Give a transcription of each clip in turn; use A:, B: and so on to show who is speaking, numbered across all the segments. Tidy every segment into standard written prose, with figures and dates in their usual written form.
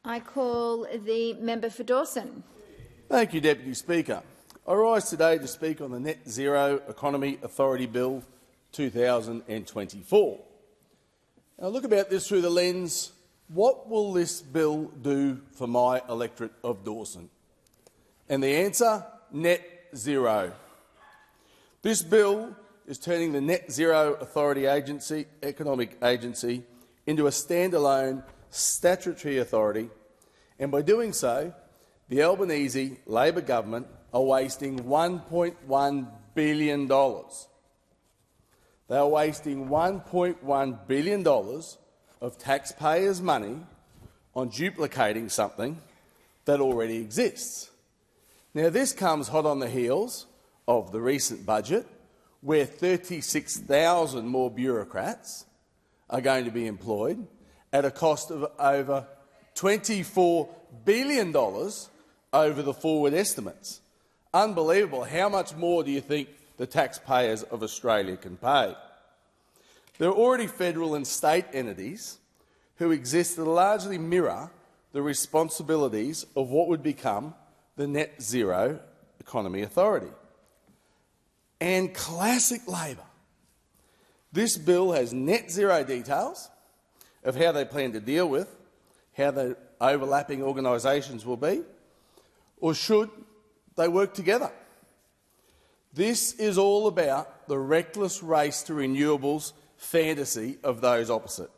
A: I call the member for Dawson.
B: Thank you, Deputy Speaker. I rise today to speak on the Net Zero Economy Authority Bill 2024. Now, look about this through the lens, what will this bill do for my electorate of Dawson? And the answer, net zero. This bill is turning the Net Zero Authority Economic Agency into a standalone statutory authority, and by doing so, the Albanese Labor government are wasting $1.1 billion. They are wasting $1.1 billion of taxpayers' money on duplicating something that already exists. Now, this comes hot on the heels of the recent budget, where 36,000 more bureaucrats are going to be employed at a cost of over $24 billion over the forward estimates. Unbelievable. How much more do you think the taxpayers of Australia can pay? There are already federal and state entities who exist that largely mirror the responsibilities of what would become the Net Zero Economy Authority. And classic Labor. This bill has net zero details of how they plan to deal with how the overlapping organisations will be, or should they work together. This is all about the reckless race to renewables fantasy of those opposite.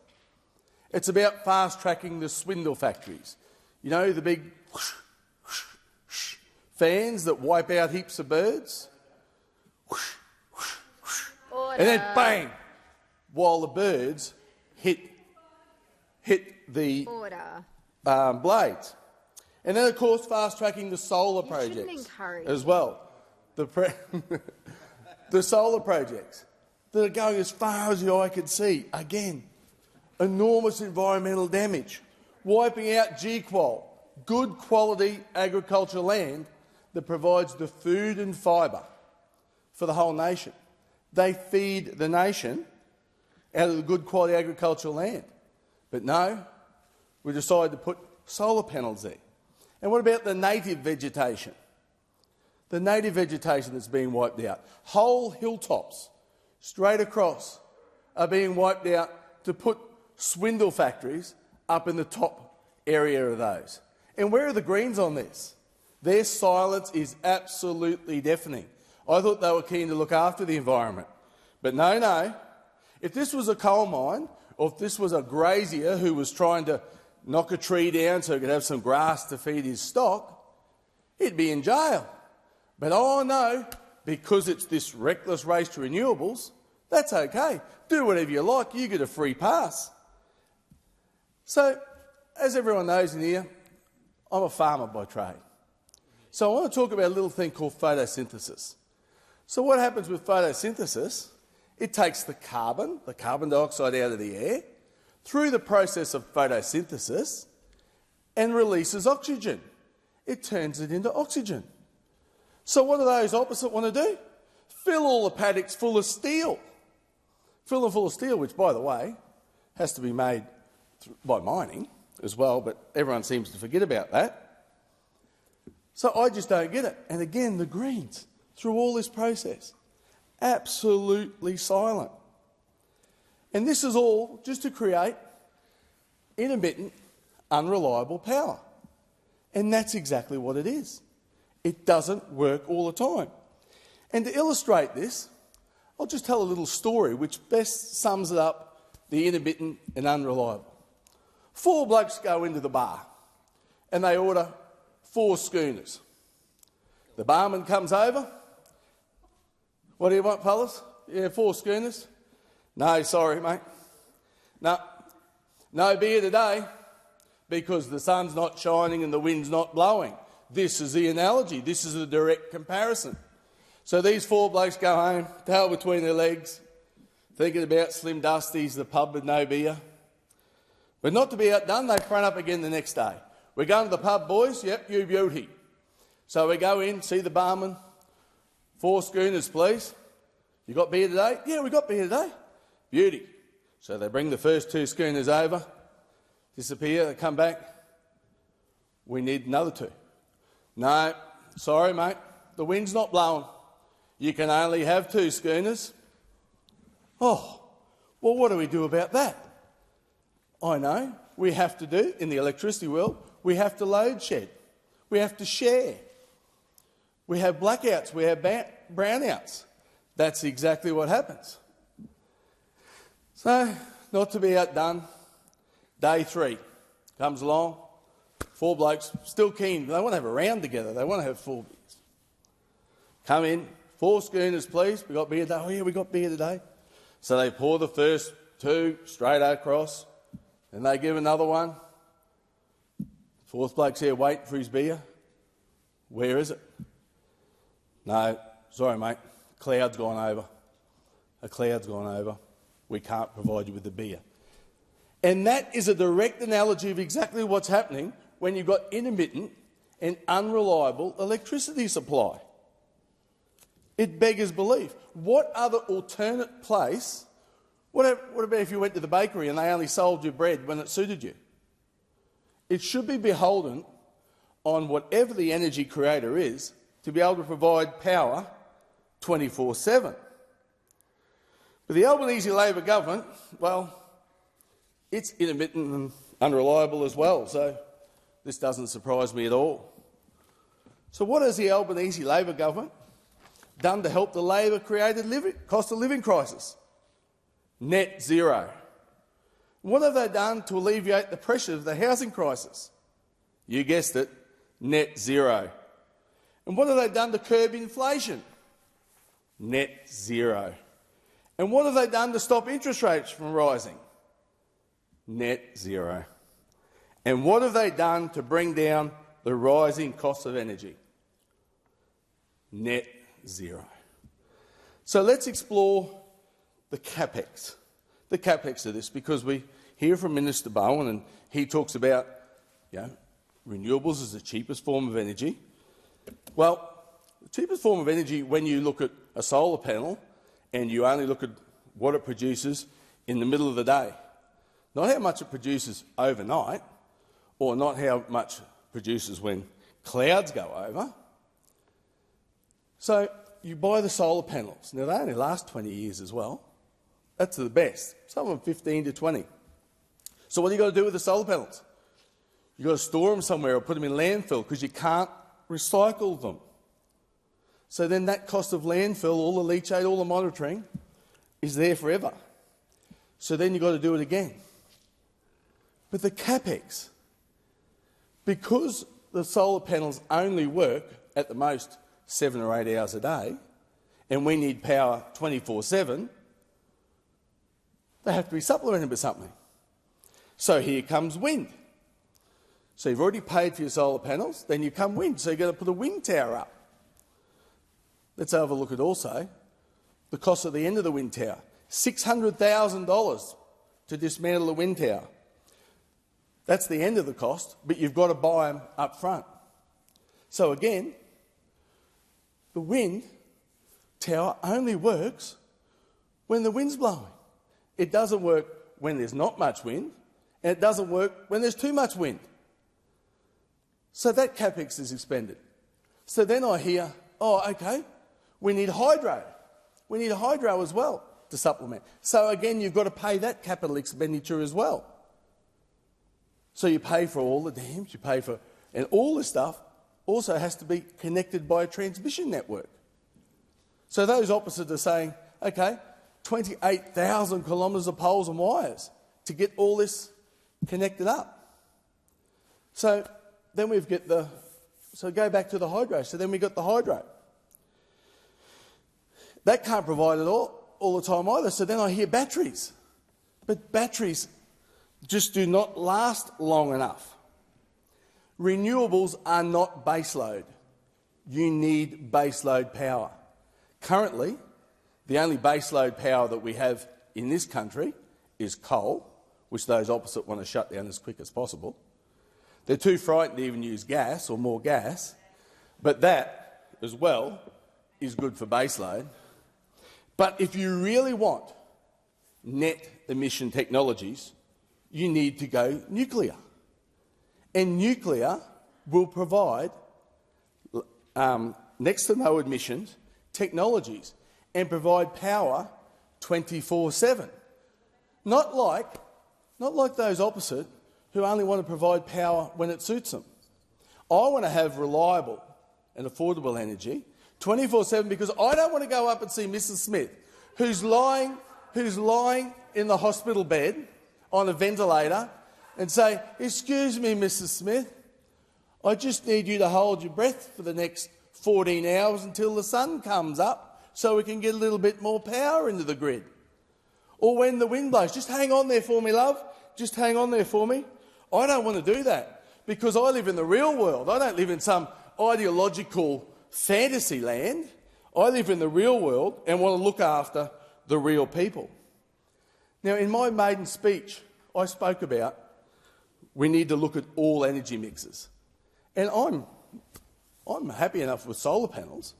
B: It's about fast-tracking the swindle factories. You know, the big whoosh, whoosh, whoosh, fans that wipe out heaps of birds? Whoosh, whoosh, whoosh. And then bang, while the birds hit the blades. And then, of course, fast-tracking the solar projects as well. The solar projects that are going as far as the eye can see. Again, enormous environmental damage, wiping out GQual, good quality agricultural land that provides the food and fibre for the whole nation. They feed the nation out of the good quality agricultural land. But no, we decided to put solar panels there. And what about the native vegetation? The native vegetation that's being wiped out. Whole hilltops straight across are being wiped out to put swindle factories up in the top area of those. And where are the Greens on this? Their silence is absolutely deafening. I thought they were keen to look after the environment. But no. If this was a coal mine, or if this was a grazier who was trying to knock a tree down so he could have some grass to feed his stock, he'd be in jail. But oh no, because it's this reckless race to renewables, that's okay. Do whatever you like, you get a free pass. So, as everyone knows in here, I'm a farmer by trade. So I want to talk about a little thing called photosynthesis. So what happens with photosynthesis? It takes the carbon dioxide out of the air, through the process of photosynthesis, and releases oxygen. It turns it into oxygen. So what do those opposite want to do? Fill all the paddocks full of steel. Fill them full of steel, which, by the way, has to be made by mining as well, but everyone seems to forget about that. So I just don't get it. And again, the Greens, through all this process, absolutely silent. And this is all just to create intermittent, unreliable power. And that's exactly what it is. It doesn't work all the time. And to illustrate this, I'll just tell a little story which best sums it up, the intermittent and unreliable. 4 blokes go into the bar and they order 4 schooners. The barman comes over. What do you want, fellas? Yeah, 4 schooners? No, sorry, mate. No beer today because the sun's not shining and the wind's not blowing. This is the analogy. This is a direct comparison. So these 4 blokes go home, tail between their legs, thinking about Slim Dusty's, the pub with no beer. But not to be outdone, they front up again the next day. We're going to the pub, boys? Yep, you beauty. So we go in, see the barman. 4 schooners, please. You got beer today? Yeah, we got beer today. Beauty. So they bring the first 2 schooners over, disappear, they come back. We need another 2. No, sorry, mate, the wind's not blowing. You can only have 2 schooners. Oh, well, what do we do about that? I know, we have to do, in the electricity world, we have to load shed. We have to share. We have blackouts, we have brownouts. That's exactly what happens. So, not to be outdone, day 3 comes along, 4 blokes, still keen. They want to have a round together. They want to have 4 beers. Come in, 4 schooners, please. We got beer today. Oh, yeah, we got beer today. So they pour the first 2 straight across, and they give another one. 4th bloke's here waiting for his beer. Where is it? No, sorry, mate. Cloud's gone over. A cloud's gone over. We can't provide you with the beer. And that is a direct analogy of exactly what's happening when you've got intermittent and unreliable electricity supply. It beggars belief. What other alternate place? What about if you went to the bakery and they only sold you bread when it suited you? It should be beholden on whatever the energy creator is to be able to provide power 24/7. But the Albanese Labor government, well, it's intermittent and unreliable as well, so this doesn't surprise me at all. So what has the Albanese Labor government done to help the Labor-created cost of living crisis? Net zero. What have they done to alleviate the pressure of the housing crisis? You guessed it, net zero. And what have they done to curb inflation? Net zero. And what have they done to stop interest rates from rising? Net zero. And what have they done to bring down the rising cost of energy? Net zero. So let's explore the CapEx. The CapEx of this, because we hear from Minister Bowen and he talks about renewables as the cheapest form of energy. Well, the cheapest form of energy when you look at a solar panel and you only look at what it produces in the middle of the day. Not how much it produces overnight, or not how much it produces when clouds go over. So you buy the solar panels. Now, they only last 20 years as well. That's the best. Some of them 15 to 20. So what do you got to do with the solar panels? You've got to store them somewhere or put them in landfill because you can't recycle them. So then that cost of landfill, all the leachate, all the monitoring, is there forever. So then you've got to do it again. But the CapEx, because the solar panels only work at the most 7 or 8 hours a day, and we need power 24/7, they have to be supplemented with something. So here comes wind. So you've already paid for your solar panels, then you come wind, so you've got to put a wind tower up. Let's have a look at also the cost at the end of the wind tower. $600,000 to dismantle a wind tower. That's the end of the cost, but you've got to buy them up front. So again, the wind tower only works when the wind's blowing. It doesn't work when there's not much wind, and it doesn't work when there's too much wind. So that CapEx is expended. So then I hear, oh, OK, we need hydro. We need a hydro as well to supplement. So again, you've got to pay that capital expenditure as well. So you pay for all the dams, you pay for... And all this stuff also has to be connected by a transmission network. So those opposite are saying, OK, 28,000 kilometres of poles and wires to get all this connected up. So then we've got the... So go back to the hydro. So then we've got the hydro. That can't provide it all the time either. So then I hear batteries. But batteries just do not last long enough. Renewables are not baseload. You need baseload power. Currently, the only baseload power that we have in this country is coal, which those opposite want to shut down as quick as possible. They're too frightened to even use gas or more gas, but that, as well, is good for baseload. But if you really want net emission technologies, you need to go nuclear. And nuclear will provide next to no emissions technologies and provide power 24/7. Not like those opposite who only want to provide power when it suits them. I want to have reliable and affordable energy 24/7 because I don't want to go up and see Mrs Smith, who's lying in the hospital bed on a ventilator, and say, "Excuse me, Mrs Smith, I just need you to hold your breath for the next 14 hours until the sun comes up so we can get a little bit more power into the grid." Or when the wind blows, "Just hang on there for me, love, just hang on there for me." I don't want to do that because I live in the real world. I don't live in some ideological fantasy land. I live in the real world and want to look after the real people. Now, in my maiden speech, I spoke about we need to look at all energy mixes. And I'm happy enough with solar panels,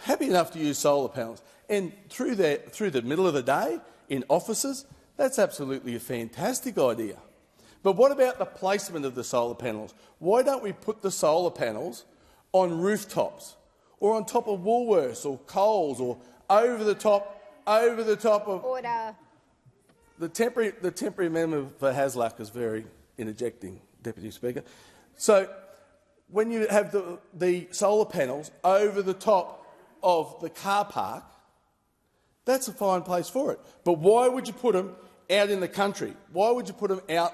B: happy enough to use solar panels. And through the middle of the day in offices, that's absolutely a fantastic idea. But what about the placement of the solar panels? Why don't we put the solar panels on rooftops or on top of Woolworths or Coles or over the top of...
A: Order.
B: The temporary amendment for Hasluck is very interjecting, Deputy Speaker. So when you have the solar panels over the top of the car park, that's a fine place for it. But why would you put them out in the country? Why would you put them out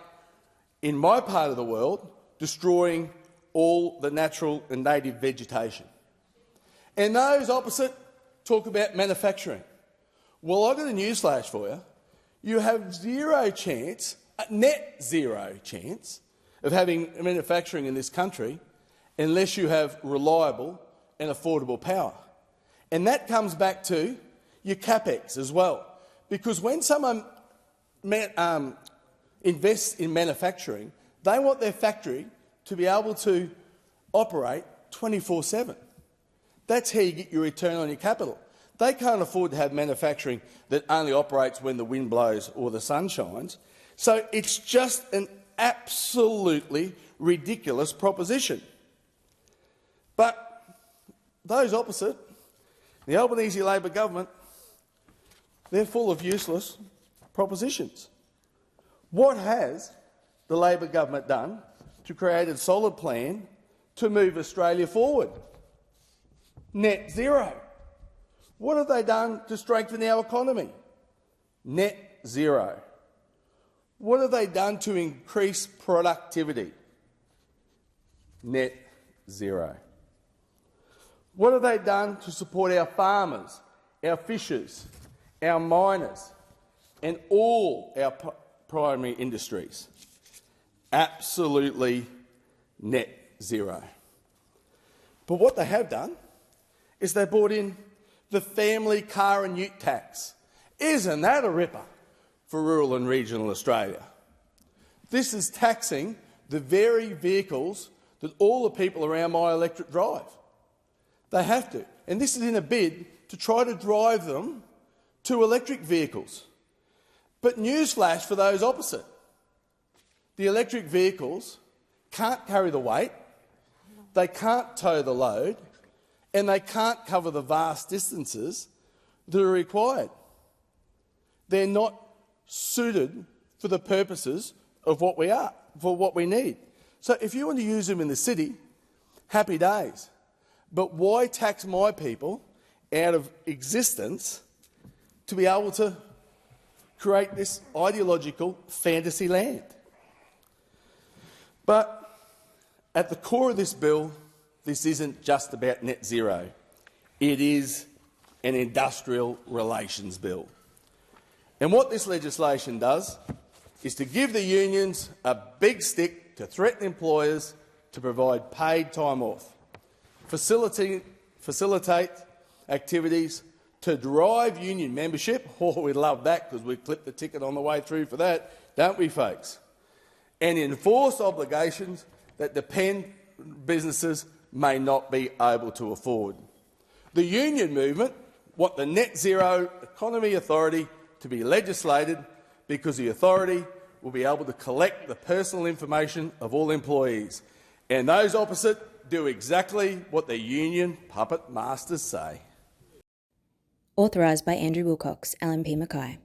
B: in my part of the world, destroying all the natural and native vegetation? And those opposite talk about manufacturing. Well, I've got a newsflash for you. You have zero chance, net zero chance, of having manufacturing in this country unless you have reliable and affordable power. And that comes back to your capex as well. Because when someone invests in manufacturing, they want their factory to be able to operate 24/7. That's how you get your return on your capital. They can't afford to have manufacturing that only operates when the wind blows or the sun shines. So it's just an absolutely ridiculous proposition. But those opposite, the Albanese Labor government, they're full of useless propositions. What has the Labor government done to create a solid plan to move Australia forward? Net zero. What have they done to strengthen our economy? Net zero. What have they done to increase productivity? Net zero. What have they done to support our farmers, our fishers, our miners and all our primary industries? Absolutely net zero. But what they have done is they brought in the family car and ute tax. Isn't that a ripper for rural and regional Australia? This is taxing the very vehicles that all the people around my electorate drive. They have to. And this is in a bid to try to drive them to electric vehicles. But newsflash for those opposite. The electric vehicles can't carry the weight, they can't tow the load, and they can't cover the vast distances that are required. They're not suited for the purposes of what we need. So if you want to use them in the city, happy days. But why tax my people out of existence to be able to create this ideological fantasy land? But at the core of this bill, this isn't just about net zero. It is an industrial relations bill. And what this legislation does is to give the unions a big stick to threaten employers to provide paid time off, facilitate activities to drive union membership. Oh, we love that because we clipped the ticket on the way through for that, don't we, folks? And enforce obligations that businesses may not be able to afford. The union movement want the Net Zero Economy Authority to be legislated because the authority will be able to collect the personal information of all employees And those opposite do exactly what their union puppet masters say.
C: Authorised by Andrew Wilcox, LNP Mackay.